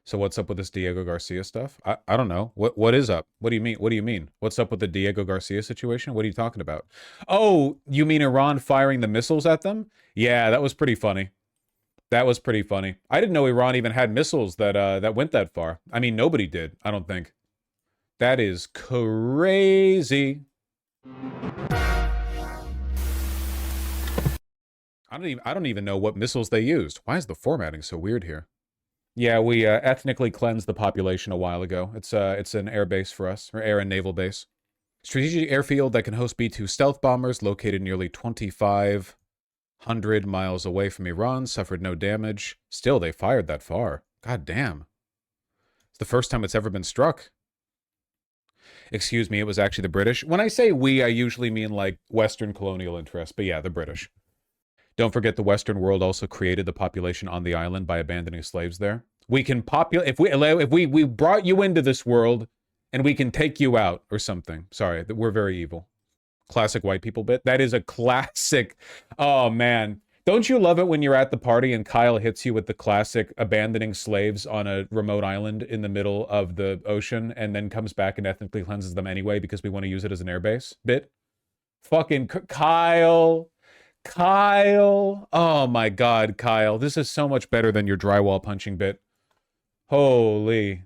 So what's up with this Diego Garcia stuff? I don't know. What is up? What do you mean? What do you mean? What's up with the Diego Garcia situation? What are you talking about? Oh, you mean Iran firing the missiles at them? Yeah, that was pretty funny. That was pretty funny. I didn't know Iran even had missiles that that went that far. I mean, nobody did, I don't think. That is crazy. I don't even know what missiles they used. Why is the formatting so weird here? Yeah, we ethnically cleansed the population a while ago. It's an air base for us, or air and naval base. Strategic airfield that can host B-2 stealth bombers located nearly 2,500 miles away from Iran, suffered no damage. Still, they fired that far. God damn. It's the first time it's ever been struck. Excuse me, it was actually the British. When I say we, I usually mean like Western colonial interests, but yeah, the British. Don't forget the Western world also created the population on the island by abandoning slaves there. We can populate, if we brought you into this world and we can take you out or something. Sorry, we're very evil. Classic white people bit. That is a classic. Oh man. Don't you love it when you're at the party and Kyle hits you with the classic abandoning slaves on a remote island in the middle of the ocean and then comes back and ethnically cleanses them anyway because we want to use it as an airbase bit? Fucking Kyle. Kyle. Oh my god, Kyle. This is so much better than your drywall punching bit. Holy.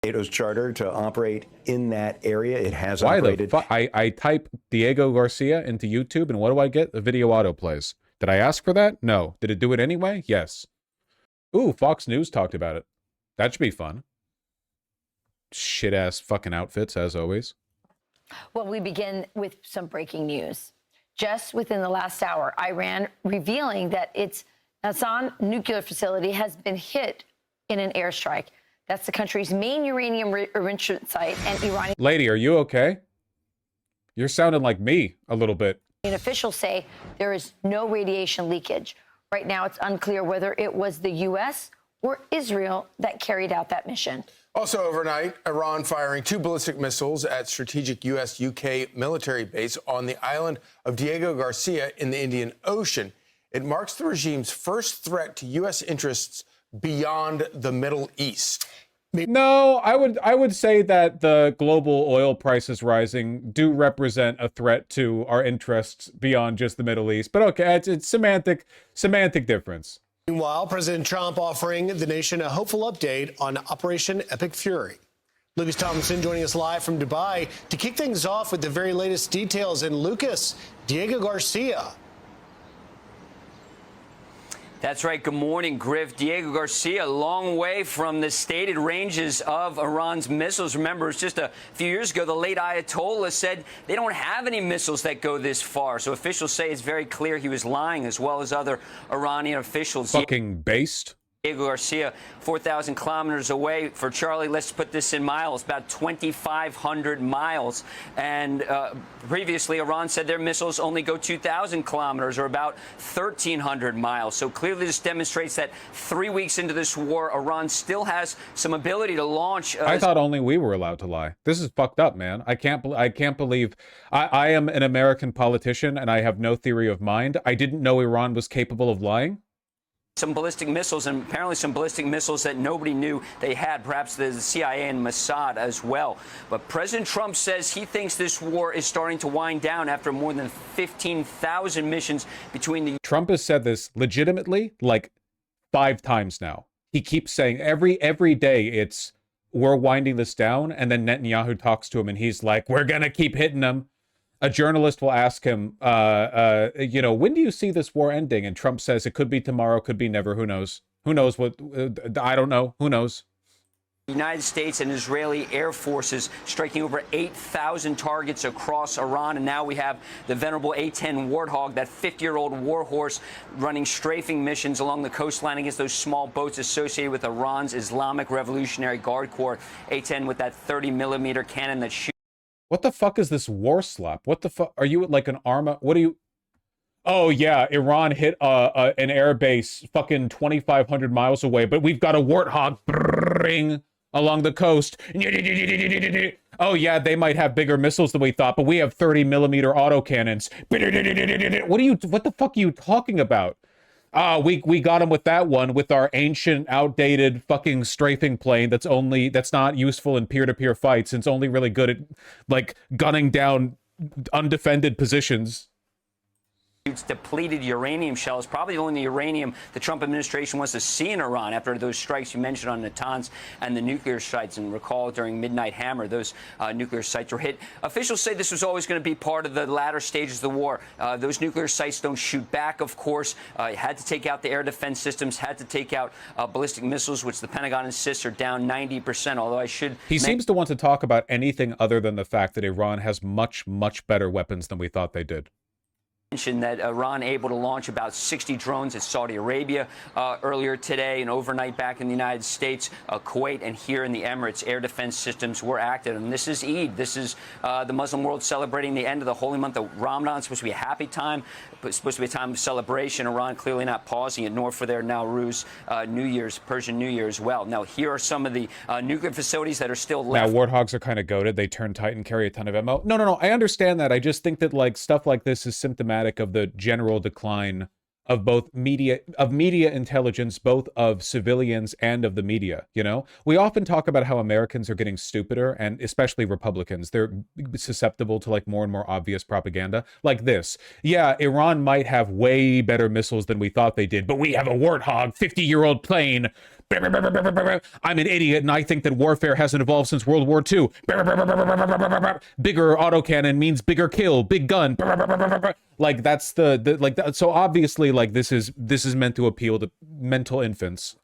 NATO's charter to operate in that area. It has Why operated. the fuck? I type Diego Garcia into YouTube and what do I get? The video auto plays. Did I ask for that? No. Did it do it anyway? Yes. Ooh, Fox News talked about it. That should be fun. Shit ass fucking outfits as always. Well, we begin with some breaking news. Just within the last hour, Iran revealing that its Natanz nuclear facility has been hit in an airstrike. That's the country's main uranium enrichment site, and Iranian... Lady, are you okay? You're sounding like me a little bit. Officials say there is no radiation leakage. Right now, it's unclear whether it was the U.S. or Israel that carried out that mission. Also overnight, Iran firing 2 ballistic missiles at strategic U.S.-UK military base on the island of Diego Garcia in the Indian Ocean. It marks the regime's first threat to U.S. interests beyond the Middle East. No, I would say that the global oil prices rising do represent a threat to our interests beyond just the Middle East. But okay, it's semantic difference. Meanwhile, President Trump offering the nation a hopeful update on Operation Epic Fury. Lucas Thompson joining us live from Dubai to kick things off with the very latest details. And Lucas, Diego Garcia. That's right. Good morning, Griff. Diego Garcia, a long way from the stated ranges of Iran's missiles. Remember, it's just a few years ago, the late Ayatollah said they don't have any missiles that go this far. So officials say it's very clear he was lying, as well as other Iranian officials. Fucking based. Diego Garcia, 4,000 kilometers away. For Charlie, let's put this in miles, about 2,500 miles. And previously, Iran said their missiles only go 2,000 kilometers, or about 1,300 miles. So clearly this demonstrates that 3 weeks into this war, Iran still has some ability to launch. I thought only we were allowed to lie. This is fucked up, man. I can't believe I am an American politician and I have no theory of mind. I didn't know Iran was capable of lying. Some ballistic missiles, and apparently some ballistic missiles that nobody knew they had, perhaps the CIA and Mossad as well. But President Trump says he thinks this war is starting to wind down after more than 15,000 missions between the... Trump has said this legitimately like 5 times now. He keeps saying every day it's, we're winding this down, and then Netanyahu talks to him and he's like, we're gonna keep hitting them. A journalist will ask him, you know, when do you see this war ending? And Trump says it could be tomorrow, could be never. Who knows? Who knows what? I don't know. Who knows? The United States and Israeli air forces striking over 8,000 targets across Iran. And now we have the venerable A-10 Warthog, that 50-year-old warhorse, running strafing missions along the coastline against those small boats associated with Iran's Islamic Revolutionary Guard Corps. A-10 with that 30-millimeter cannon that shoots. What the fuck is this war slap? What the fuck? Are you like an Arma? What are you? Oh, yeah. Iran hit an air base fucking 2,500 miles away, but we've got a Warthog along the coast. Oh, yeah, they might have bigger missiles than we thought, but we have 30-millimeter autocannons. What the fuck are you talking about? Ah, we got him with that one, with our ancient, outdated fucking strafing plane that's not useful in peer-to-peer fights and it's only really good at, like, gunning down undefended positions. Depleted uranium shells, probably the only uranium the Trump administration wants to see in Iran after those strikes you mentioned on Natanz and the nuclear sites. And recall during Midnight Hammer, those nuclear sites were hit. Officials say this was always going to be part of the latter stages of the war. Those nuclear sites don't shoot back, of course. Had to take out the air defense systems, had to take out ballistic missiles, which the Pentagon insists are down 90%, although I should... He seems to want to talk about anything other than the fact that Iran has much, much better weapons than we thought they did. Mentioned that Iran able to launch about 60 drones at Saudi Arabia earlier today, and overnight back in the United States, Kuwait, and here in the Emirates, air defense systems were active. And this is Eid. This is the Muslim world celebrating the end of the holy month of Ramadan. It's supposed to be a happy time, but it's supposed to be a time of celebration. Iran clearly not pausing it, nor for their Nowruz New Year's, Persian New Year as well. Now, here are some of the nuclear facilities that are still left. Now, warthogs are kind of goated. They turn tight and carry a ton of ammo. No. I understand that. I just think that, like, stuff like this is symptomatic of the general decline of both media intelligence, both of civilians and of the media. You know, we often talk about how Americans are getting stupider, and especially Republicans, they're susceptible to like more and more obvious propaganda like this. Yeah, Iran might have way better missiles than we thought they did, but we have a Warthog 50-year-old plane. I'm an idiot and I think that warfare hasn't evolved since World War II. Bigger autocannon means bigger kill, big gun. Like that's so obviously like this is meant to appeal to mental infants.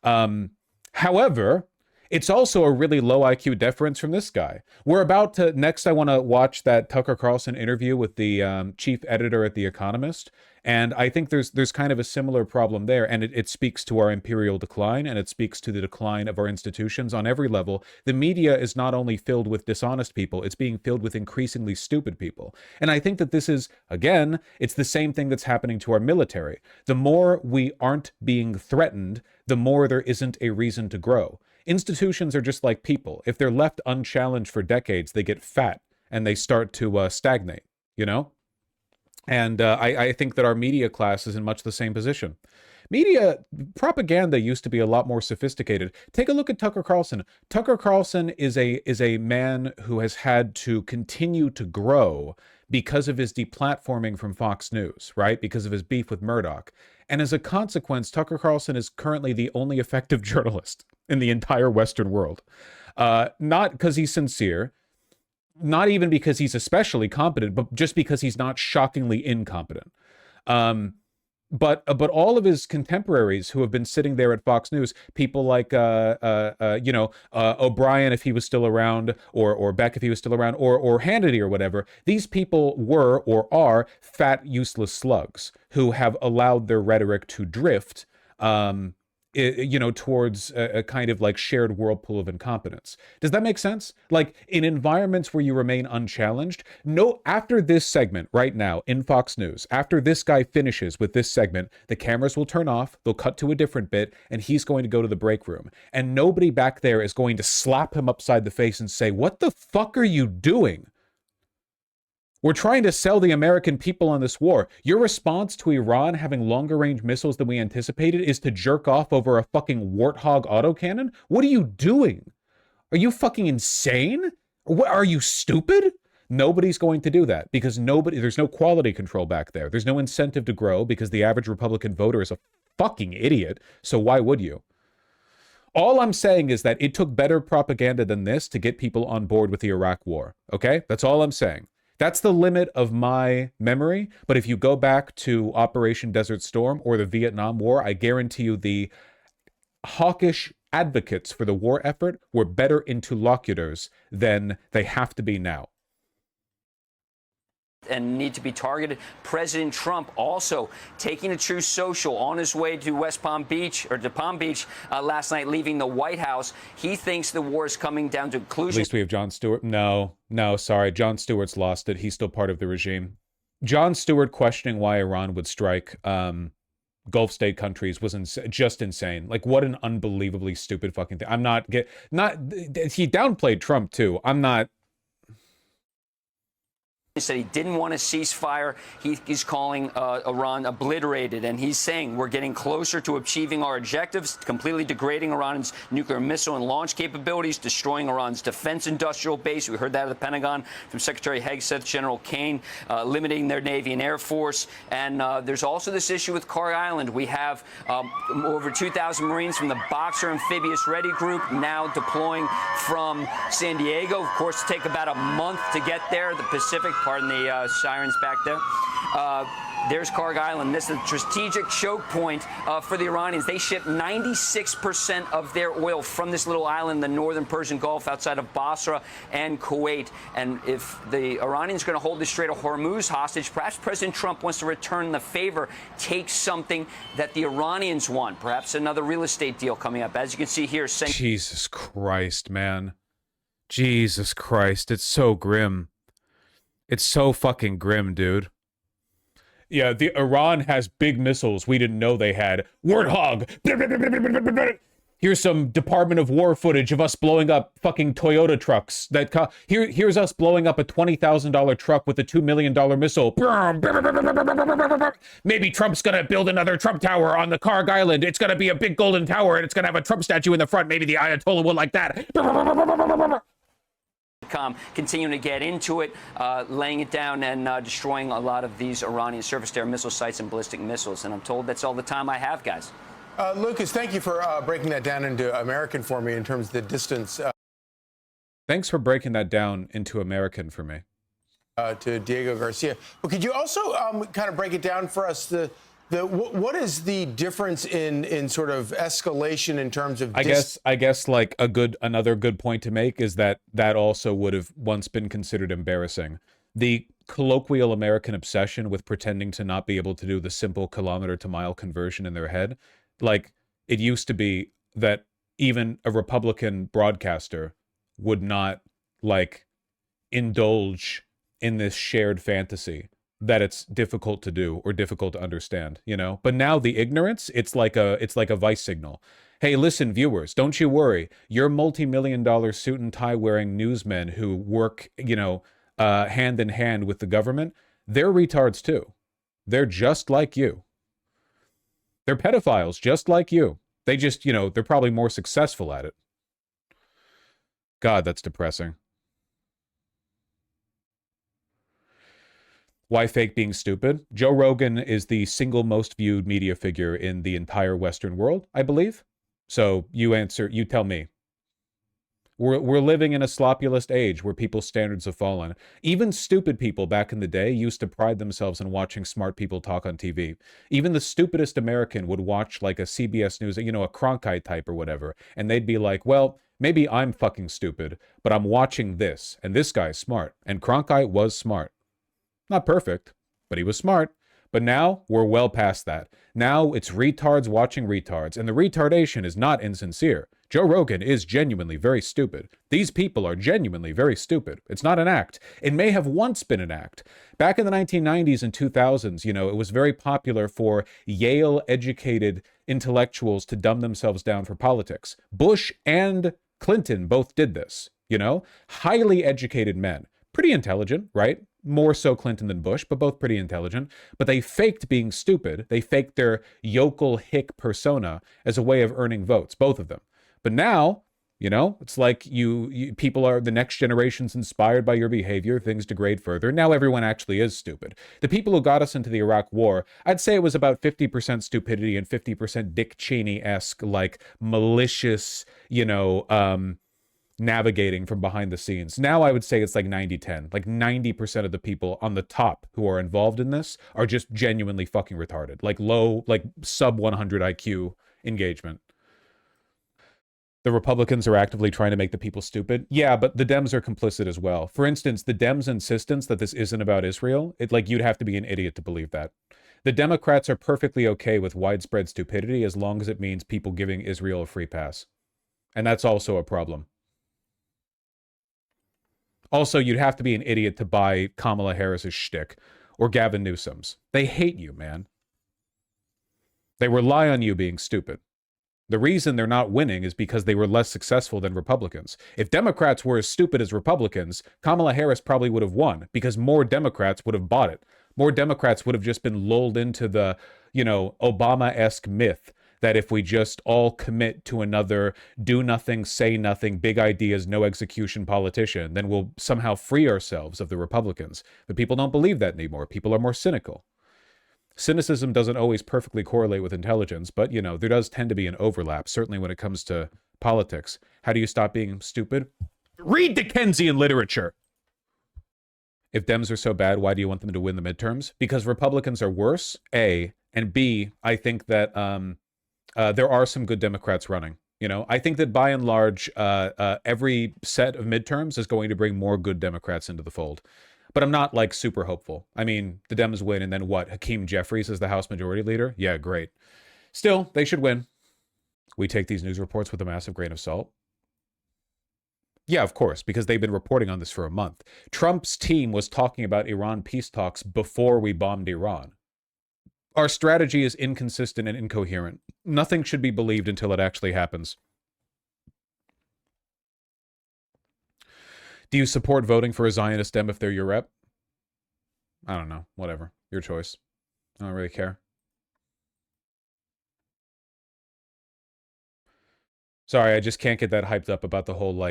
However, it's also a really low IQ deference from this guy. We're about to next. I want to watch that Tucker Carlson interview with the chief editor at The Economist, and I think there's kind of a similar problem there, and it speaks to our imperial decline, and it speaks to the decline of our institutions on every level. The media is not only filled with dishonest people; it's being filled with increasingly stupid people, and I think that this is again, it's the same thing that's happening to our military. The more we aren't being threatened, the more there isn't a reason to grow. Institutions are just like people. If they're left unchallenged for decades, they get fat and they start to stagnate, you know? And I think that our media class is in much the same position. Media propaganda used to be a lot more sophisticated. Take a look at Tucker Carlson. Tucker Carlson is a man who has had to continue to grow because of his deplatforming from Fox News, right? Because of his beef with Murdoch. And as a consequence, Tucker Carlson is currently the only effective journalist in the entire Western world. Not because he's sincere, not even because he's especially competent, but just because he's not shockingly incompetent. But all of his contemporaries who have been sitting there at Fox News, people like O'Brien if he was still around, or Beck if he was still around, or Hannity or whatever, these people were or are fat, useless slugs who have allowed their rhetoric to drift, towards a kind of like shared whirlpool of incompetence. Does that make sense? Like in environments where you remain unchallenged, after this segment right now in Fox News, after this guy finishes with this segment, the cameras will turn off, they'll cut to a different bit, and he's going to go to the break room. And nobody back there is going to slap him upside the face and say, "What the fuck are you doing? We're trying to sell the American people on this war. Your response to Iran having longer range missiles than we anticipated is to jerk off over a fucking Warthog autocannon? What are you doing? Are you fucking insane? What, are you stupid?" Nobody's going to do that because there's no quality control back there. There's no incentive to grow because the average Republican voter is a fucking idiot. So why would you? All I'm saying is that it took better propaganda than this to get people on board with the Iraq war. Okay? That's all I'm saying. That's the limit of my memory. But if you go back to Operation Desert Storm or the Vietnam War, I guarantee you the hawkish advocates for the war effort were better interlocutors than they have to be now. And need to be targeted. President Trump also taking a Truth Social on his way to Palm Beach last night, leaving the White House. He thinks the war is coming down to conclusion. At least we have Jon Stewart. No, sorry. Jon Stewart's lost it. He's still part of the regime. Jon Stewart questioning why Iran would strike Gulf state countries was just insane. Like, what an unbelievably stupid fucking thing. He downplayed Trump too. I'm not. He said he didn't want a ceasefire. He's calling Iran obliterated, and he's saying we're getting closer to achieving our objectives, completely degrading Iran's nuclear missile and launch capabilities, destroying Iran's defense industrial base. We heard that at the Pentagon from Secretary Hegseth, General Kane, limiting their Navy and Air Force. And there's also this issue with Kar Island. We have over 2,000 Marines from the Boxer Amphibious Ready Group now deploying from San Diego. Of course, take about a month to get there. The Pacific, pardon the sirens back there. There's Kar Island. This is a strategic choke point for the Iranians. They ship 96% of their oil from this little island in the northern Persian Gulf outside of Basra and Kuwait. And if the Iranians are going to hold the Strait of Hormuz hostage, perhaps President Trump wants to return the favor, take something that the Iranians want, perhaps another real estate deal coming up. As you can see here, Jesus Christ, man. Jesus Christ. It's so grim. It's so fucking grim, dude. Yeah, the Iran has big missiles we didn't know they had. Warthog! Here's some Department of War footage of us blowing up fucking Toyota trucks. Here's us blowing up a $20,000 truck with a $2 million missile. Maybe Trump's gonna build another Trump Tower on the Kar Island. It's gonna be a big golden tower, and it's gonna have a Trump statue in the front. Maybe the Ayatollah will like that. Continuing to get into it, laying it down and destroying a lot of these Iranian surface-to-air missile sites and ballistic missiles. And I'm told that's all the time I have, guys. Lucas, thank you for breaking that down into American for me in terms of the distance. Thanks for breaking that down into American for me. To Diego Garcia. But could you also kind of break it down for us? What is the difference in sort of escalation in terms of? I guess like another good point to make is that also would have once been considered embarrassing. The colloquial American obsession with pretending to not be able to do the simple kilometer to mile conversion in their head. Like, it used to be that even a Republican broadcaster would not, like, indulge in this shared fantasy that it's difficult to do or difficult to understand, you know? But now the ignorance, it's like a vice signal. Hey, listen, viewers, don't you worry. Your multi-million-dollar suit and tie wearing newsmen who work, you know, hand in hand with the government, they're retards too. They're just like you. They're pedophiles just like you. They just, you know, they're probably more successful at it. God, that's depressing. Why fake being stupid? Joe Rogan is the single most viewed media figure in the entire Western world, I believe. So you tell me. We're living in a sloppulist age where people's standards have fallen. Even stupid people back in the day used to pride themselves in watching smart people talk on TV. Even the stupidest American would watch like a CBS News, you know, a Cronkite type or whatever, and they'd be like, well, maybe I'm fucking stupid, but I'm watching this, and this guy's smart. And Cronkite was smart. Not perfect, but he was smart. But now we're well past that. Now it's retards watching retards, and the retardation is not insincere. Joe Rogan is genuinely very stupid. These people are genuinely very stupid. It's not an act. It may have once been an act. Back in the 1990s and 2000s, you know, it was very popular for Yale-educated intellectuals to dumb themselves down for politics. Bush and Clinton both did this, you know? Highly educated men. Pretty intelligent, right? More so Clinton than Bush, but both pretty intelligent. But they faked being stupid. They faked their yokel hick persona as a way of earning votes, both of them. But now, you know, it's like people are, the next generation's inspired by your behavior, things degrade further. Now everyone actually is stupid. The people who got us into the Iraq War, I'd say it was about 50% stupidity and 50% Dick Cheney-esque, like malicious, you know, navigating from behind the scenes. Now I would say it's like 90-10. Like 90% of the people on the top who are involved in this are just genuinely fucking retarded. Like low, like sub 100 IQ engagement. The Republicans are actively trying to make the people stupid. Yeah, but the Dems are complicit as well. For instance, the Dems' insistence that this isn't about Israel, you'd have to be an idiot to believe that. The Democrats are perfectly okay with widespread stupidity as long as it means people giving Israel a free pass. And that's also a problem. Also, you'd have to be an idiot to buy Kamala Harris's shtick or Gavin Newsom's. They hate you, man. They rely on you being stupid. The reason they're not winning is because they were less successful than Republicans. If Democrats were as stupid as Republicans, Kamala Harris probably would have won because more Democrats would have bought it. More Democrats would have just been lulled into the, Obama-esque myth that if we just all commit to another do nothing, say nothing, big ideas, no execution politician, then we'll somehow free ourselves of the Republicans. But people don't believe that anymore. People are more cynical. Cynicism doesn't always perfectly correlate with intelligence, but, there does tend to be an overlap, certainly when it comes to politics. How do you stop being stupid? Read Dickensian literature! If Dems are so bad, why do you want them to win the midterms? Because Republicans are worse, A, and B, I think that there are some good Democrats running. I think that by and large, every set of midterms is going to bring more good Democrats into the fold. But I'm not, super hopeful. I mean, the Dems win, and then what? Hakeem Jeffries is the House Majority Leader? Yeah, great. Still, they should win. We take these news reports with a massive grain of salt. Yeah, of course, because they've been reporting on this for a month. Trump's team was talking about Iran peace talks before we bombed Iran. Our strategy is inconsistent and incoherent. Nothing should be believed until it actually happens. Do you support voting for a Zionist Dem if they're your rep? I don't know. Whatever. Your choice. I don't really care. Sorry, I just can't get that hyped up about the whole,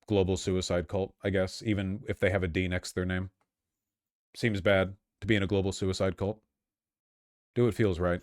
global suicide cult, I guess, even if they have a D next to their name. Seems bad to be in a global suicide cult. Do what feels right.